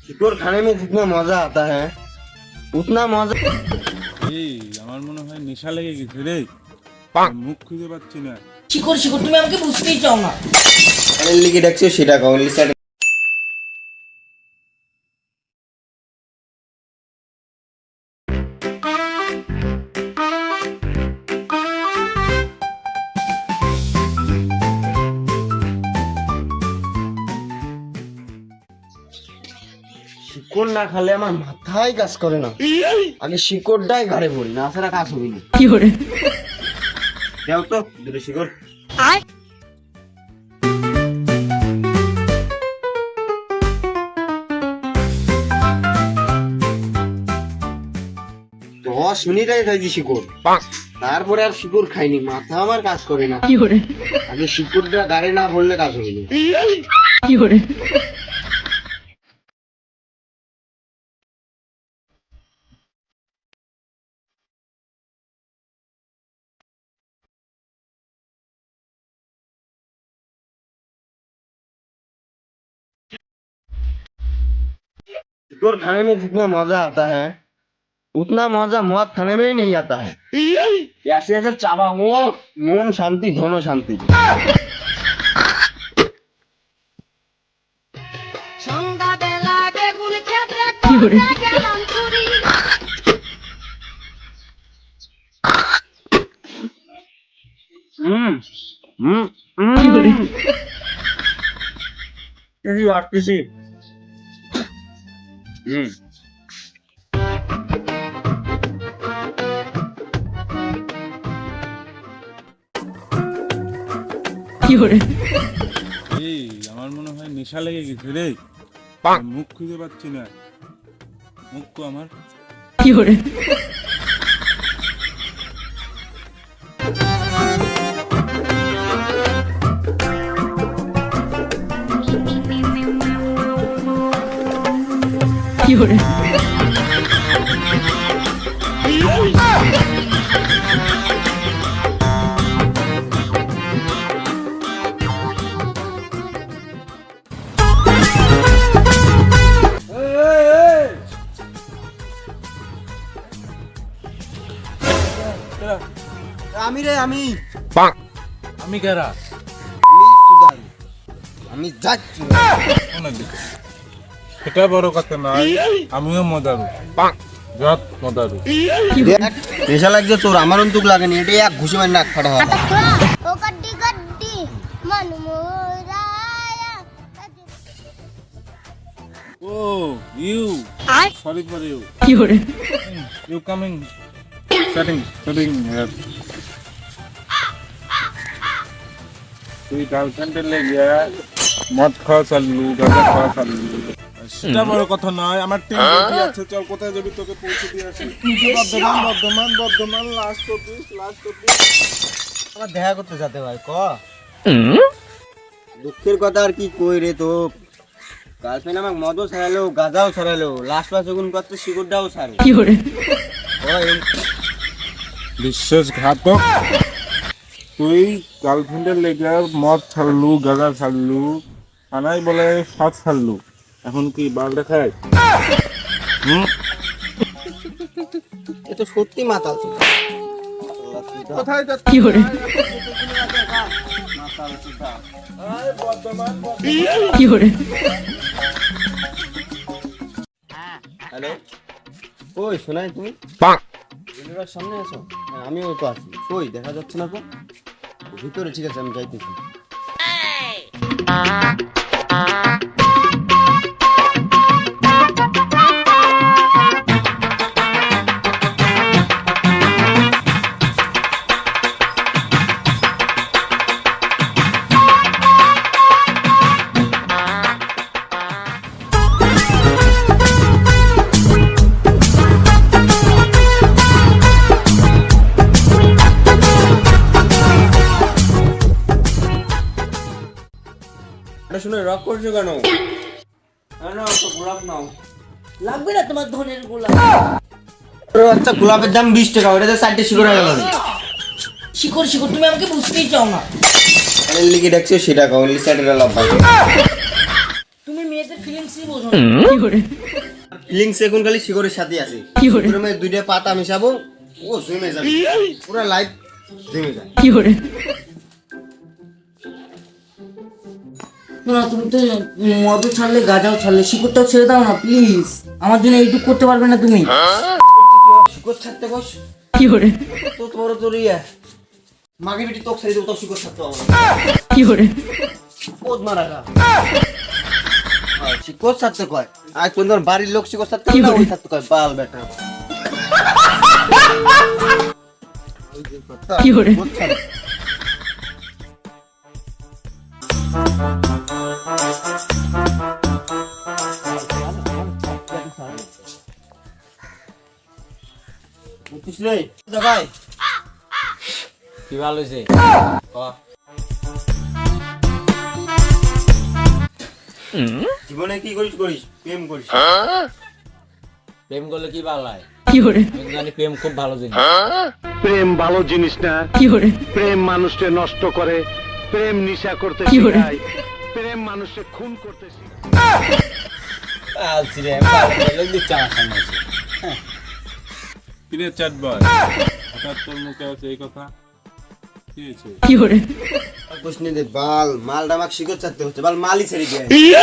शिकोर खाने में जितना मजा आता है उतना मजा এই আমার মনে হয় নেশা লেগে গেছে রে, মুখ খুঁজে পাচ্ছি না। শিকড় শিকড় তুমি আমাকে বুঝতেই চাও না। লিখে ডাকছো সেটা কাউ লিসার শিকড় না খালে আমার মাথায় কাজ করে না। আগে শিকড়টাই ঘাড়ে পড়ি না ছাড়া কাজ হবে না। কি করে দাও তো দুটো শিকড়। দশ মিনিট আগে খাইছি শিকড়, তারপরে আর শিকড় খাইনি, মাথা আমার কাজ করে না। কি করে আগে শিকড়টা গাড়ি না পড়লে কাজ হবে না। কি করে शिकोर खाने में जितना मजा आता है उतना मजा मौत खाने में ही नहीं आता है। ऐसे ऐसे चाबा वो मन शांति दोनों शांति। সন্ধ্যাবেলা বেগুন খেতে কি করে গেলাম চুরি কি করে किसी बात किसी কি করে এই আমার মনে হয় নেশা লেগে গেছে রে, মুখ খুঁজে পাচ্ছি না। মুখ তো আমার কি করে কি করে আমি রে আমি আমি কারা আমি সুদান আমি যাচ্ছি। সেটা বড় কথা নয়, আমিও মদারু, যত মদারু। নেশা লাগছে তোর, আমার অন্তুক লাগেনি, এটা এক ঘুষি মারি নাক ফাটা হবে। ও গড্ডি গড্ডি মন মোরায়া ও ইউ, সরি ফর ইউ, কি করে ইউ কামিং, সেটিং হিয়ার। তুই গার্লফ্রেন্ডের লেগে মদ খাওয়া চালু, গাঁজা খাওয়া চালু, সেটা বড় কথা নয়। আমার টিম রেডি আছে, চল কোথায় যাবি তোকে পৌঁছে দিয়ে আসি। Bardhaman last office. আমার দেখা করতে যেতে ভাই ক দুঃখের কথা আর কি কই রে, তো গার্লফ্রেন্ড আমাকে মদও ছাড়ালো, গাঁজাও ছাড়ালো, লাস্ট পাঁচ গুণ করতে শিকড়টাও ছাড়ে। কি করে বিশ্বাসঘাতক, তুই গার্লফ্রেন্ডের লেগে মদ ছাড়লু, গাঁজা ছাড়লু, থানায় বলে সাত ছাড়লু, এখন কি বাল দেখায়? এ তো সত্যি মাতাল। কোথায় যাচ্ছিস? কি করে কি করে হ্যালো, কই শোনাই তুমি ভিডিওটার সামনে আছো? হ্যাঁ আমিও তো আছি। কই দেখা যাচ্ছে না তো ভিতরে? ঠিক আছে আমি যাইতেছি। শুনে রক করছো কেন? গোলাপ নাও। লাগবে না তোমার ধনের গোলাপ? আচ্ছা গোলাপের দাম 20 টাকা, ওটাতে 4টে শিকড় হয়ে গেল। শিকড় শিকড় তুমি আমাকে বুঝতেই চাও না। লিখে ডাকছো সেটা কাউ লিসার লাভ। তুমি মেয়েদের ফিলিংস বোঝো না। ফিলিংস এখন খালি শিকড়ের সাথে আছে। শিকড়ের মধ্যে দুইটা পাতা মিশাবো, ও জমে যাবে, পুরো লাইফ জমে যায়। না তুমি তো মদ ছাড়লে গাঁজাও ছাড়লে শিকড়টাও ছেড়ে দাও না প্লিজ, আমার জন্য এইটুকু করতে পারবে না তুমি? শিকড় ছাড়তে বস তো তোমার তোর মাগে বেটি তোক ছেড়ে দেবো, তোর শিকড় ছাড়তে হবে পদ মারা গা। শিকড় ছাড়তে কয়, আজ কোন তোর বাড়ির লোক শিকড় ছাড়তে কয় না, ওই ছাড়তে কয় বাল বেটা। শিকড় ছাড়। বুঝছিস রে ভাই? কি ভালো হয়েছে? জীবনে কি করিস করিস, প্রেম করিস। প্রেম করলে কি ভালো হয়? আমি জানি প্রেম খুব ভালো জিনিস। প্রেম ভালো জিনিস না। প্রেম মানুষকে নষ্ট করে, প্রেম নিশা করতে শেখায়, প্রেম মানুষকে খুন করতে শেখায়। আলছি রে, ভালো লোক দিচ্ছে আমার সামনে এসে। কিরে চ্যাট বয়, হঠাৎ তোর মুখে আছে এই কথা, কি হয়েছে? প্রশ্নে দে বাল মালটা আমাকে শিকড় ছাড়তে হচ্ছে, বাল মালই ছেড়ে দিয়ে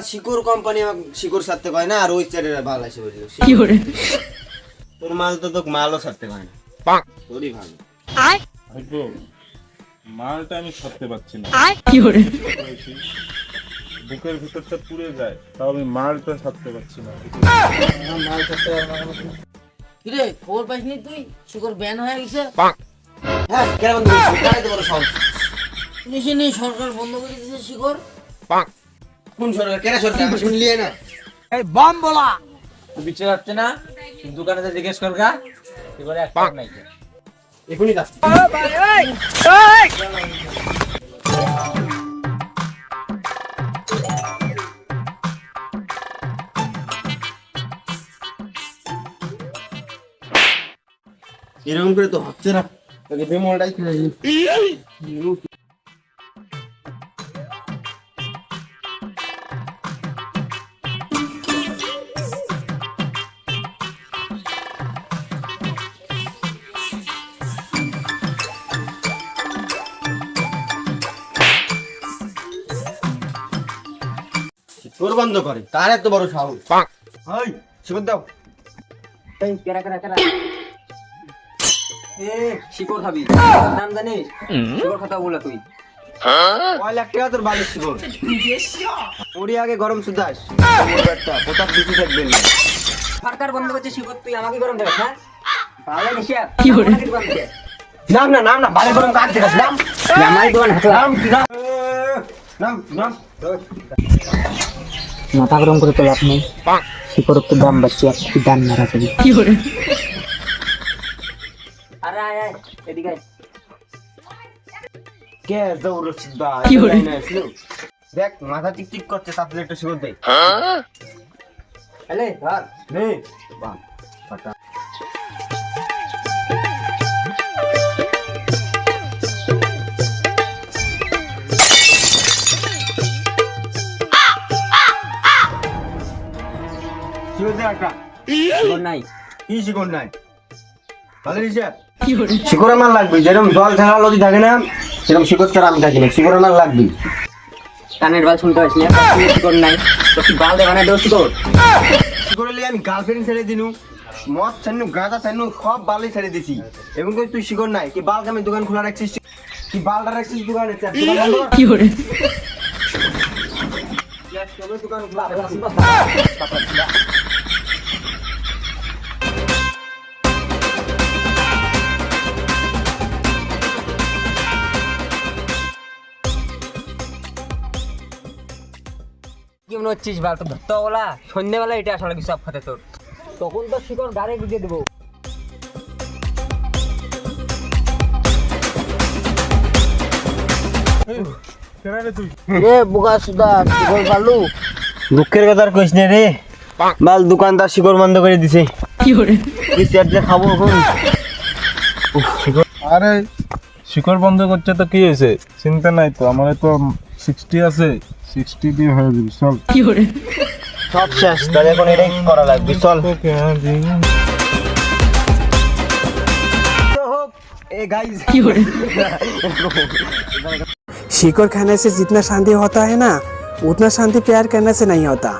শিকড় কোম্পানি আমাকে শিকড় ছাড়তে কয় না, আর ওই ছেড়ে বাল আসে বলল তোর মাল তো তোকে মালও ছাড়তে কয় না, তোরই ভালো। ভাইপো, মালটা আমি ছাড়তে পারছি না, বুকের ভিতরটা পুড়ে যায়, তাও আমি মালটা ছাড়তে পারছি না। মাল ছাড়তে কিরে খবর পাইসনি তুই শিকড় ব্যান হয়ে গেছে? হ্যাঁ কেন বন্ধ করছিস? কারে তো বড় সব নিশে নেই, সরকার বন্ধ করে দিয়েছে শিকড়। কোন সরকার? কেন সরকার? আমি শুনলি না। তুই বিচ্ছে যাচ্ছে না? তুই দোকানে যে জিজ্ঞেস কর গা, কি করে একটা নাই। এখনই যাচ্ছি। এরকম করে তো হচ্ছে না, তোকে বেমলটাই খেলে দিই। তোর বন্ধ করে, তার এত বড় সাহস। হাই শিকড় দাও। শিকড় খাবি? নাম জানিস? শিকড় কথা বলে তুই। 1 লাখ টাকা তোর বালিশ শিকড়। ওরি আগে গরম সুদাস। প্রতাপ দিতে থাকবেন না। সরকার বন্ধ করছে শিকড়, তুই আমাকে গরম দেখাস না? ভালো নিশা। নাম না নাম না, বালে গরম কাট দেখাস নাম। আমারই দোকান হাতে নাম নাম নাম। মাথা গরম করে তো লাভ নেই, শিকড়ের তো দাম বাড়ছে, একটু দাম মারা যাবে। আরে আয় আয় এদিকে আয়। কে দৌড়ছিস বা? দেখ মাথা টিকটিক করছে, তাহলে একটা শিকড় দে। এলে ধর। নে বাহ ফাটা। শিকড় দে একটা। শিকড় নাই। কি শিকড় নাই? তাহলে হিসাব শিকড় আমার লাগবে, যেরকম জল ছাড়া নদী থাকে না, সেরকম শিকড় ছাড়া আমি থাকি না, শিকড় আমার লাগবে। কানের বাল শুনতে পাচ্ছি না, শিকড় নাই তো কি বাল দেখানে দেও শিকড়? শিকড় নিয়ে আমি গার্লফ্রেন্ড ছেড়ে দিনু, মদ ছাড়নু, গাঁজা ছাড়নু, সব বালই ছেড়ে দিছি। এবং তুই শিকড় নাই কি বাল আমি দোকান খোলা রাখছিস? কি বালটা রাখছিস দোকানে? দোকান খোলা। কি মনে হচ্ছিস বাল তো ধরতে বলা? সন্ধ্যেবেলা এটা আসলে কিছু সব খাতে তোর, তখন তো শিকড় গাড়ি গুজিয়ে দেবো। এ বোকা সুদা, শিকড় পালু। দুঃখের কথা আর কইস না রে, বাল দোকানদার শিকড় বন্ধ করে দিছে। কি চেটে খাবো এখন? আরে শিকড় বন্ধ করছে তো কি হয়েছে, চিন্তা নাই তো, আমার তো 60 আছে, 60 দিয়ে হয়ে যাবে। চল সব শেষ, তাহলে এখন এটাই করা লাগবে, চল। शिकोर खाने से जितना शांति होता है ना, उतना शांति प्यार करने से नहीं होता।